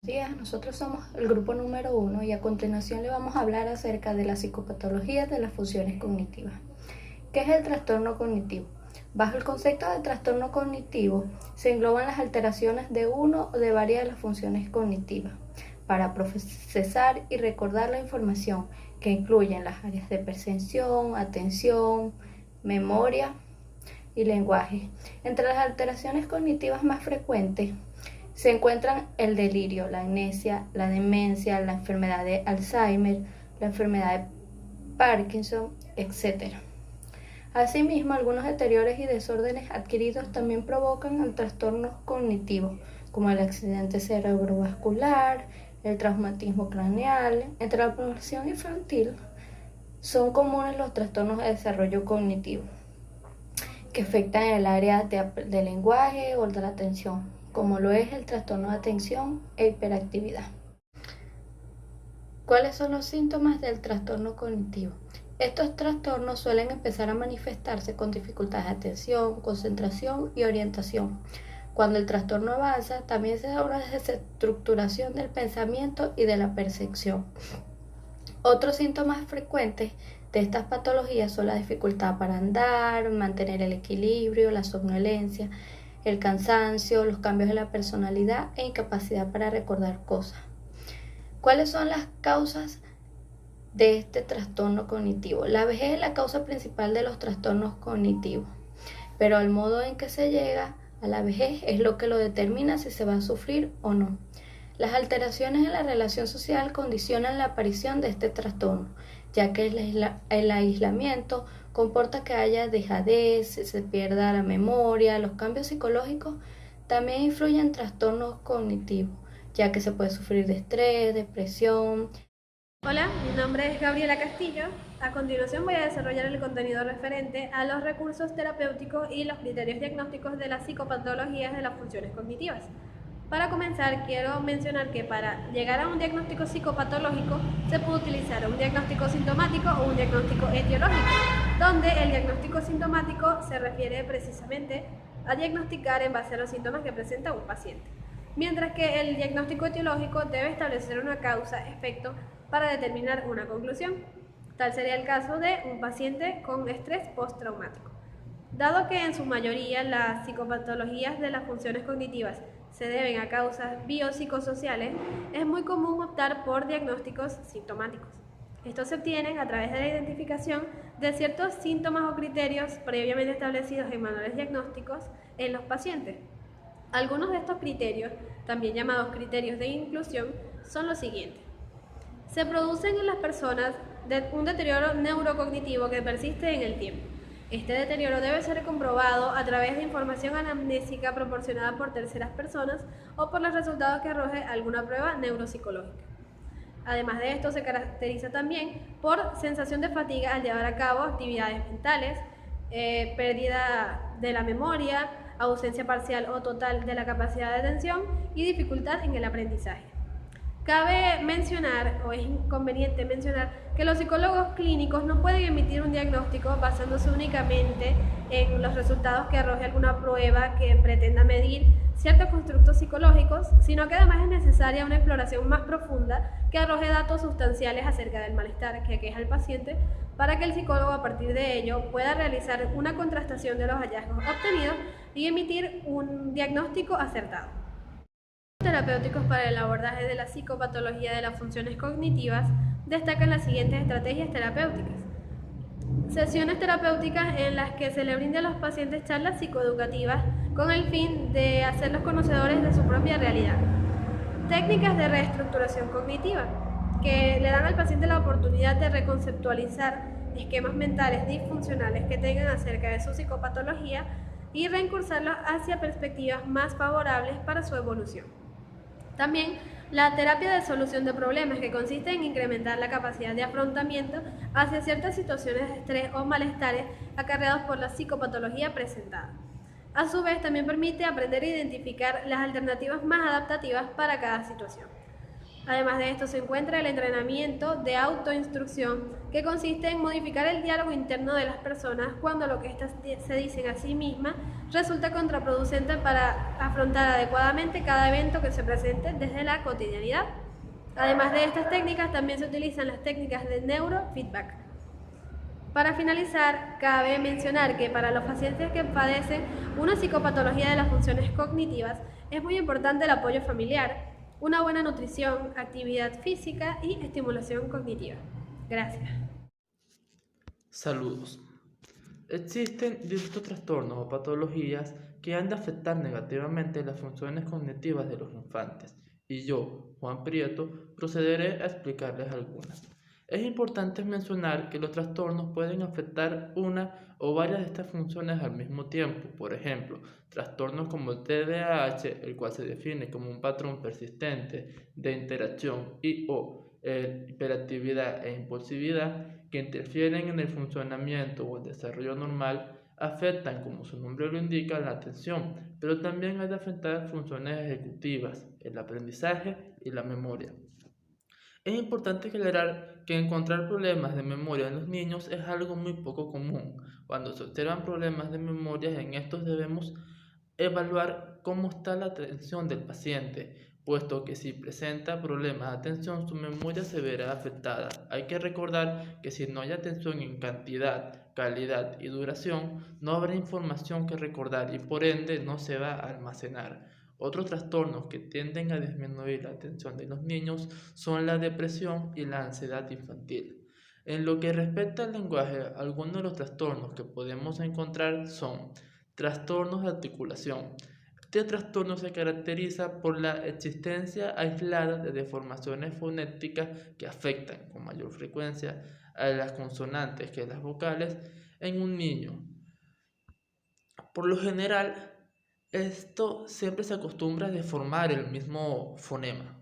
Días, nosotros somos el grupo número 1 y a continuación le vamos a hablar acerca de la psicopatología de las funciones cognitivas. ¿Qué es el trastorno cognitivo? Bajo el concepto de trastorno cognitivo se engloban las alteraciones de uno o de varias de las funciones cognitivas para procesar y recordar la información, que incluyen las áreas de percepción, atención, memoria y lenguaje. Entre las alteraciones cognitivas más frecuentes se encuentran el delirio, la amnesia, la demencia, la enfermedad de Alzheimer, la enfermedad de Parkinson, etc. Asimismo, algunos deterioros y desórdenes adquiridos también provocan el trastorno cognitivo, como el accidente cerebrovascular, el traumatismo craneal. Entre la población infantil son comunes los trastornos de desarrollo cognitivo, que afectan el área de lenguaje o de la atención, como lo es el trastorno de atención e hiperactividad. ¿Cuáles son los síntomas del trastorno cognitivo? Estos trastornos suelen empezar a manifestarse con dificultades de atención, concentración y orientación. Cuando el trastorno avanza, también se da una desestructuración del pensamiento y de la percepción. Otros síntomas frecuentes de estas patologías son la dificultad para andar, mantener el equilibrio, la somnolencia, el cansancio, los cambios de la personalidad e incapacidad para recordar cosas. ¿Cuáles son las causas de este trastorno cognitivo? La vejez es la causa principal de los trastornos cognitivos, pero el modo en que se llega a la vejez es lo que lo determina si se va a sufrir o no. Las alteraciones en la relación social condicionan la aparición de este trastorno, ya que el aislamiento comporta que haya dejadez, se pierda la memoria. Los cambios psicológicos también influyen en trastornos cognitivos, ya que se puede sufrir de estrés, depresión. Hola, mi nombre es Gabriela Castillo. A continuación voy a desarrollar el contenido referente a los recursos terapéuticos y los criterios diagnósticos de las psicopatologías de las funciones cognitivas. Para comenzar, quiero mencionar que para llegar a un diagnóstico psicopatológico se puede utilizar un diagnóstico sintomático o un diagnóstico etiológico, donde el diagnóstico sintomático se refiere precisamente a diagnosticar en base a los síntomas que presenta un paciente, mientras que el diagnóstico etiológico debe establecer una causa-efecto para determinar una conclusión. Tal sería el caso de un paciente con estrés postraumático. Dado que en su mayoría las psicopatologías de las funciones cognitivas se deben a causas biopsicosociales, es muy común optar por diagnósticos sintomáticos. Estos se obtienen a través de la identificación de ciertos síntomas o criterios previamente establecidos en manuales diagnósticos en los pacientes. Algunos de estos criterios, también llamados criterios de inclusión, son los siguientes. Se producen en las personas un deterioro neurocognitivo que persiste en el tiempo. Este deterioro debe ser comprobado a través de información anamnésica proporcionada por terceras personas o por los resultados que arroje alguna prueba neuropsicológica. Además de esto, se caracteriza también por sensación de fatiga al llevar a cabo actividades mentales, pérdida de la memoria, ausencia parcial o total de la capacidad de atención y dificultad en el aprendizaje. Cabe mencionar, o es inconveniente mencionar, que los psicólogos clínicos no pueden emitir un diagnóstico basándose únicamente en los resultados que arroje alguna prueba que pretenda medir ciertos constructos psicológicos, sino que además es necesaria una exploración más profunda que arroje datos sustanciales acerca del malestar que aqueja al paciente, para que el psicólogo a partir de ello pueda realizar una contrastación de los hallazgos obtenidos y emitir un diagnóstico acertado. Terapéuticos para el abordaje de la psicopatología de las funciones cognitivas destacan las siguientes estrategias terapéuticas. Sesiones terapéuticas en las que se le brinda a los pacientes charlas psicoeducativas con el fin de hacerlos conocedores de su propia realidad. Técnicas de reestructuración cognitiva, que le dan al paciente la oportunidad de reconceptualizar esquemas mentales disfuncionales que tengan acerca de su psicopatología y reincursarlos hacia perspectivas más favorables para su evolución. También la terapia de solución de problemas, que consiste en incrementar la capacidad de afrontamiento hacia ciertas situaciones de estrés o malestares acarreados por la psicopatología presentada. A su vez, también permite aprender a identificar las alternativas más adaptativas para cada situación. Además de esto se encuentra el entrenamiento de autoinstrucción, que consiste en modificar el diálogo interno de las personas cuando lo que éstas se dicen a sí mismas resulta contraproducente para afrontar adecuadamente cada evento que se presente desde la cotidianidad. Además de estas técnicas, también se utilizan las técnicas de neurofeedback. Para finalizar, cabe mencionar que para los pacientes que padecen una psicopatología de las funciones cognitivas es muy importante el apoyo familiar, una buena nutrición, actividad física y estimulación cognitiva. Gracias. Saludos. Existen distintos trastornos o patologías que han de afectar negativamente las funciones cognitivas de los infantes, y yo, Juan Prieto, procederé a explicarles algunas. Es importante mencionar que los trastornos pueden afectar una o varias de estas funciones al mismo tiempo. Por ejemplo, trastornos como el TDAH, el cual se define como un patrón persistente de interacción y o hiperactividad e impulsividad que interfieren en el funcionamiento o el desarrollo normal, afectan, como su nombre lo indica, la atención, pero también hay de afectar funciones ejecutivas, el aprendizaje y la memoria. Es importante aclarar que encontrar problemas de memoria en los niños es algo muy poco común. Cuando se observan problemas de memoria en estos debemos evaluar cómo está la atención del paciente, puesto que si presenta problemas de atención su memoria se verá afectada. Hay que recordar que si no hay atención en cantidad, calidad y duración, no habrá información que recordar y por ende no se va a almacenar. Otros trastornos que tienden a disminuir la atención de los niños son la depresión y la ansiedad infantil. En lo que respecta al lenguaje, algunos de los trastornos que podemos encontrar son trastornos de articulación. Este trastorno se caracteriza por la existencia aislada de deformaciones fonéticas que afectan con mayor frecuencia a las consonantes que a las vocales en un niño. Por lo general, esto siempre se acostumbra a deformar el mismo fonema.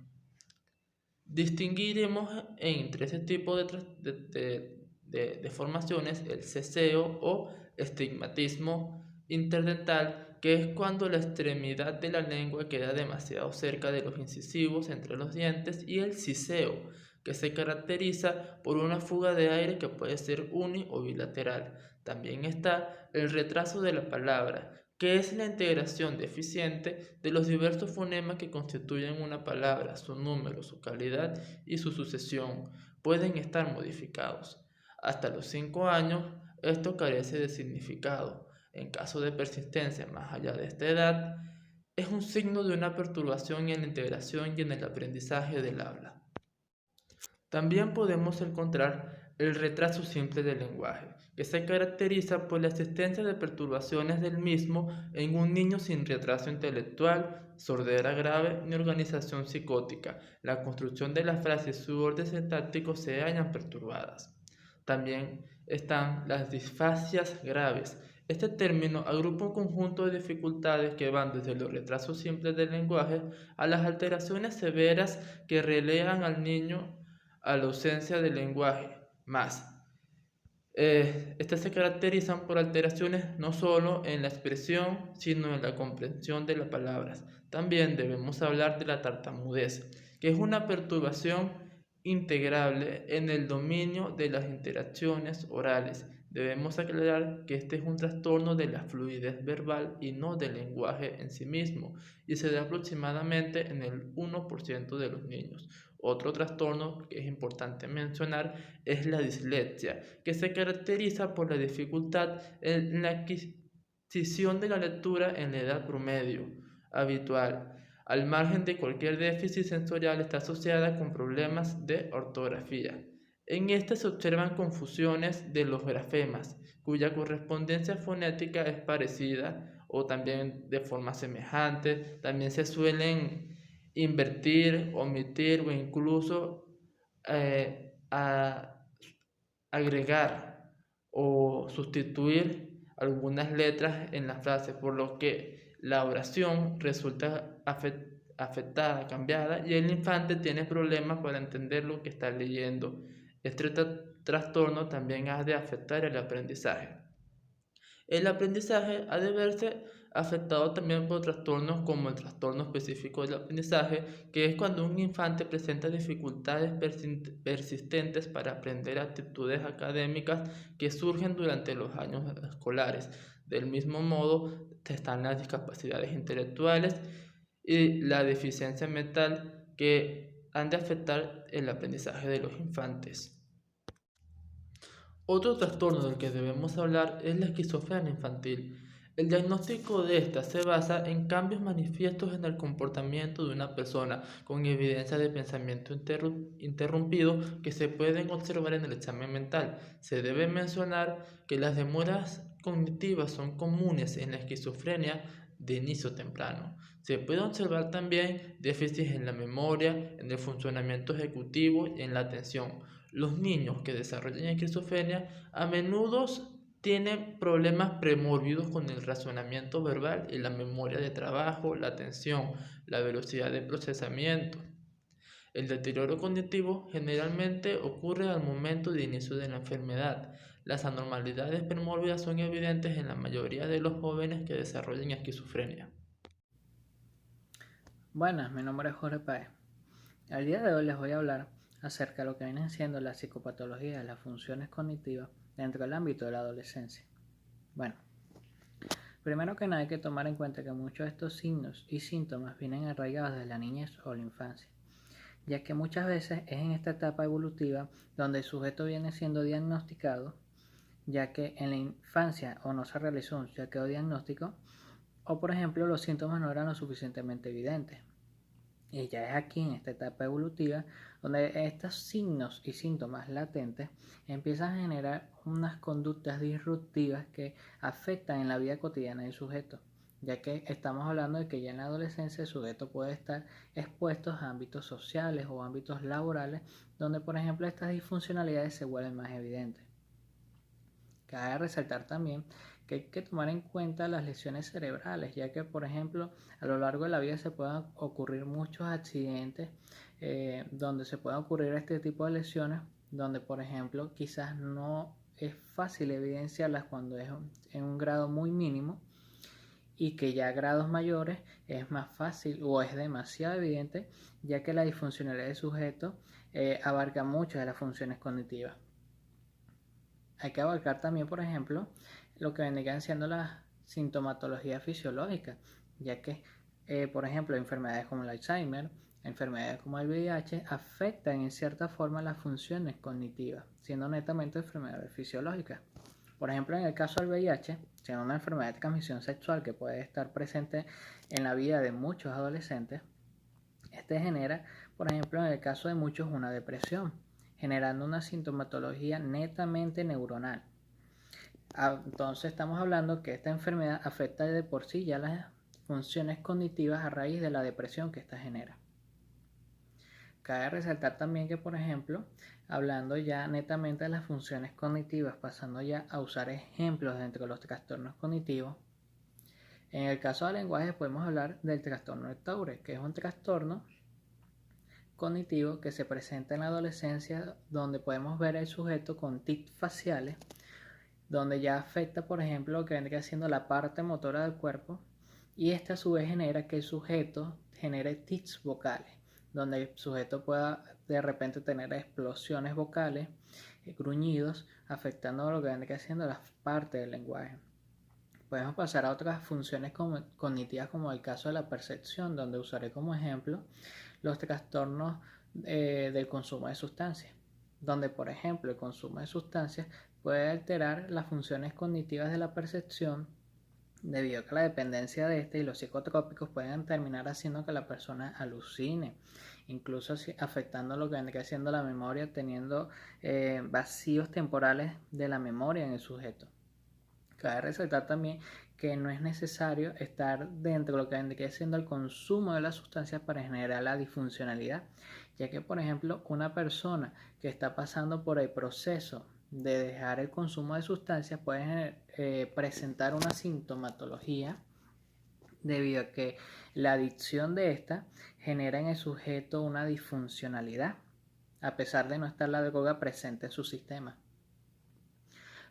Distinguiremos entre ese tipo de deformaciones el ceseo o estigmatismo interdental, que es cuando la extremidad de la lengua queda demasiado cerca de los incisivos entre los dientes, y el ciseo, que se caracteriza por una fuga de aire que puede ser uni o bilateral. También está el retraso de la palabra, que es la integración deficiente de los diversos fonemas que constituyen una palabra. Su número, su calidad y su sucesión pueden estar modificados. Hasta los 5 años, esto carece de significado. En caso de persistencia más allá de esta edad, es un signo de una perturbación en la integración y en el aprendizaje del habla. También podemos encontrar el retraso simple del lenguaje, que se caracteriza por la existencia de perturbaciones del mismo en un niño sin retraso intelectual, sordera grave ni organización psicótica. La construcción de las frases y su orden sintáctico se hallan perturbadas. También están las disfasias graves. Este término agrupa un conjunto de dificultades que van desde los retrasos simples del lenguaje a las alteraciones severas que relegan al niño a la ausencia de lenguaje más. Estas se caracterizan por alteraciones no solo en la expresión, sino en la comprensión de las palabras. También debemos hablar de la tartamudez, que es una perturbación integrable en el dominio de las interacciones orales. Debemos aclarar que este es un trastorno de la fluidez verbal y no del lenguaje en sí mismo, y se da aproximadamente en el 1% de los niños. Otro trastorno que es importante mencionar es la dislexia, que se caracteriza por la dificultad en la adquisición de la lectura en la edad promedio habitual. Al margen de cualquier déficit sensorial, está asociada con problemas de ortografía. En este se observan confusiones de los grafemas, cuya correspondencia fonética es parecida o también de forma semejante. También se suelen invertir, omitir o incluso agregar o sustituir algunas letras en la frase, por lo que la oración resulta afectada, cambiada, y el infante tiene problemas para entender lo que está leyendo. Este trastorno también ha de afectar el aprendizaje. El aprendizaje ha de verse afectado también por trastornos como el trastorno específico del aprendizaje, que es cuando un infante presenta dificultades persistentes para aprender actitudes académicas que surgen durante los años escolares. Del mismo modo, están las discapacidades intelectuales y la deficiencia mental que han de afectar el aprendizaje de los infantes. Otro trastorno del que debemos hablar es la esquizofrenia infantil. El diagnóstico de esta se basa en cambios manifiestos en el comportamiento de una persona con evidencia de pensamiento interrumpido que se pueden observar en el examen mental. Se debe mencionar que las demoras cognitivas son comunes en la esquizofrenia de inicio temprano. Se puede observar también déficits en la memoria, en el funcionamiento ejecutivo y en la atención. Los niños que desarrollan esquizofrenia a menudo tienen problemas premórbidos con el razonamiento verbal y la memoria de trabajo, la atención, la velocidad de procesamiento. El deterioro cognitivo generalmente ocurre al momento de inicio de la enfermedad. Las anormalidades premórbidas son evidentes en la mayoría de los jóvenes que desarrollan esquizofrenia. Buenas, mi nombre es Jorge Páez. Al día de hoy les voy a hablar acerca de lo que vienen siendo las psicopatologías de las funciones cognitivas dentro del ámbito de la adolescencia. Bueno, primero que nada hay que tomar en cuenta que muchos de estos signos y síntomas vienen arraigados desde la niñez o la infancia, ya que muchas veces es en esta etapa evolutiva donde el sujeto viene siendo diagnosticado, ya que en la infancia o no se realizó un chequeo diagnóstico, o por ejemplo los síntomas no eran lo suficientemente evidentes. Y ya es aquí en esta etapa evolutiva donde estos signos y síntomas latentes empiezan a generar unas conductas disruptivas que afectan en la vida cotidiana del sujeto, ya que estamos hablando de que ya en la adolescencia el sujeto puede estar expuesto a ámbitos sociales o ámbitos laborales donde por ejemplo estas disfuncionalidades se vuelven más evidentes. Cabe resaltar también que hay que tomar en cuenta las lesiones cerebrales, ya que por ejemplo a lo largo de la vida se pueden ocurrir muchos accidentes donde se pueden ocurrir este tipo de lesiones, donde por ejemplo quizás no es fácil evidenciarlas cuando es en un grado muy mínimo y que ya a grados mayores es más fácil o es demasiado evidente, ya que la disfuncionalidad del sujeto abarca muchas de las funciones cognitivas. Hay que abarcar también, por ejemplo, lo que vendrían siendo las sintomatologías fisiológicas, ya que, por ejemplo, enfermedades como el Alzheimer, enfermedades como el VIH, afectan en cierta forma las funciones cognitivas, siendo netamente enfermedades fisiológicas. Por ejemplo, en el caso del VIH, siendo una enfermedad de transmisión sexual que puede estar presente en la vida de muchos adolescentes, este genera, por ejemplo, en el caso de muchos, una depresión, generando una sintomatología netamente neuronal. Entonces estamos hablando que esta enfermedad afecta de por sí ya las funciones cognitivas a raíz de la depresión que esta genera. Cabe resaltar también que, por ejemplo, hablando ya netamente de las funciones cognitivas, pasando ya a usar ejemplos dentro de los trastornos cognitivos, en el caso del lenguaje podemos hablar del trastorno de Tourette, que es un trastorno cognitivo que se presenta en la adolescencia, donde podemos ver el sujeto con tics faciales, donde ya afecta, por ejemplo, lo que vendría siendo la parte motora del cuerpo, y esta a su vez genera que el sujeto genere tics vocales, donde el sujeto pueda de repente tener explosiones vocales, gruñidos, afectando lo que vendría siendo las partes del lenguaje. Podemos pasar a otras funciones cognitivas como el caso de la percepción, donde usaré como ejemplo los trastornos del consumo de sustancias, donde por ejemplo el consumo de sustancias puede alterar las funciones cognitivas de la percepción, debido a que la dependencia de este y los psicotrópicos pueden terminar haciendo que la persona alucine, incluso afectando lo que vendría siendo la memoria, teniendo vacíos temporales de la memoria en el sujeto. Cabe resaltar también que no es necesario estar dentro de lo que vendría siendo el consumo de las sustancias para generar la disfuncionalidad, ya que por ejemplo una persona que está pasando por el proceso de dejar el consumo de sustancias puede presentar una sintomatología debido a que la adicción de esta genera en el sujeto una disfuncionalidad, a pesar de no estar la droga presente en su sistema.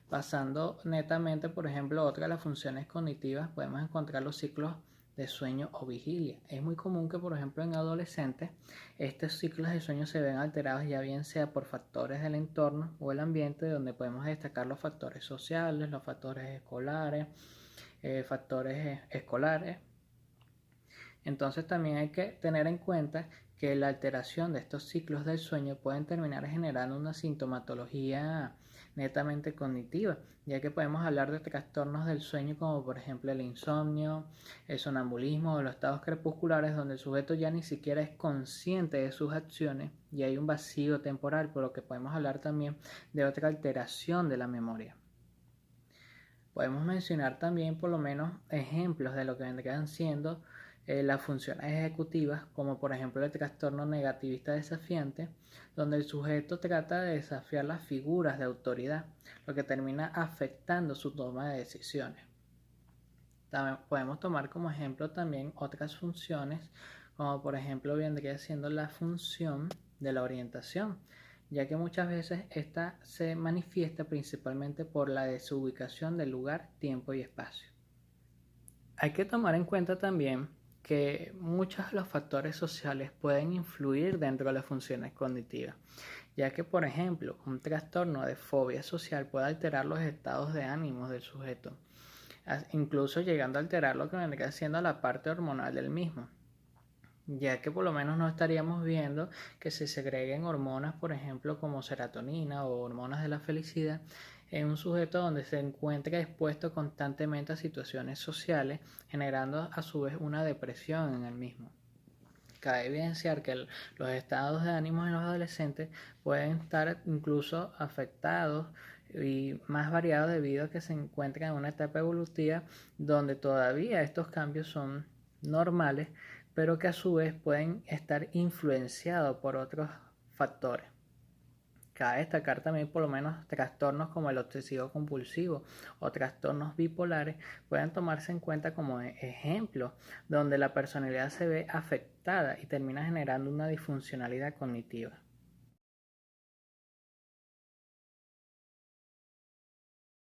Pasando netamente, por ejemplo, otra de las funciones cognitivas, podemos encontrar los ciclos de sueño o vigilia. Es muy común que, por ejemplo, en adolescentes, estos ciclos de sueño se ven alterados ya bien sea por factores del entorno o el ambiente, donde podemos destacar los factores sociales, los factores escolares. Entonces también hay que tener en cuenta que la alteración de estos ciclos del sueño pueden terminar generando una sintomatología netamente cognitiva, ya que podemos hablar de trastornos del sueño como por ejemplo el insomnio, el sonambulismo o los estados crepusculares donde el sujeto ya ni siquiera es consciente de sus acciones y hay un vacío temporal, por lo que podemos hablar también de otra alteración de la memoria. Podemos mencionar también por lo menos ejemplos de lo que vendrían siendo las funciones ejecutivas, como por ejemplo el trastorno negativista desafiante, donde el sujeto trata de desafiar las figuras de autoridad, lo que termina afectando su toma de decisiones. También podemos tomar como ejemplo también otras funciones, como por ejemplo vendría siendo la función de la orientación, ya que muchas veces esta se manifiesta principalmente por la desubicación del lugar, tiempo y espacio. Hay que tomar en cuenta también que muchos de los factores sociales pueden influir dentro de las funciones cognitivas, ya que por ejemplo un trastorno de fobia social puede alterar los estados de ánimo del sujeto, incluso llegando a alterar lo que vendría siendo la parte hormonal del mismo, ya que por lo menos no estaríamos viendo que se segreguen hormonas, por ejemplo, como serotonina o hormonas de la felicidad, en un sujeto donde se encuentra expuesto constantemente a situaciones sociales, generando a su vez una depresión en el mismo. Cabe evidenciar que los estados de ánimo en los adolescentes pueden estar incluso afectados y más variados debido a que se encuentran en una etapa evolutiva donde todavía estos cambios son normales, pero que a su vez pueden estar influenciados por otros factores. Cabe destacar también por lo menos trastornos como el obsesivo compulsivo o trastornos bipolares pueden tomarse en cuenta como ejemplos donde la personalidad se ve afectada y termina generando una disfuncionalidad cognitiva.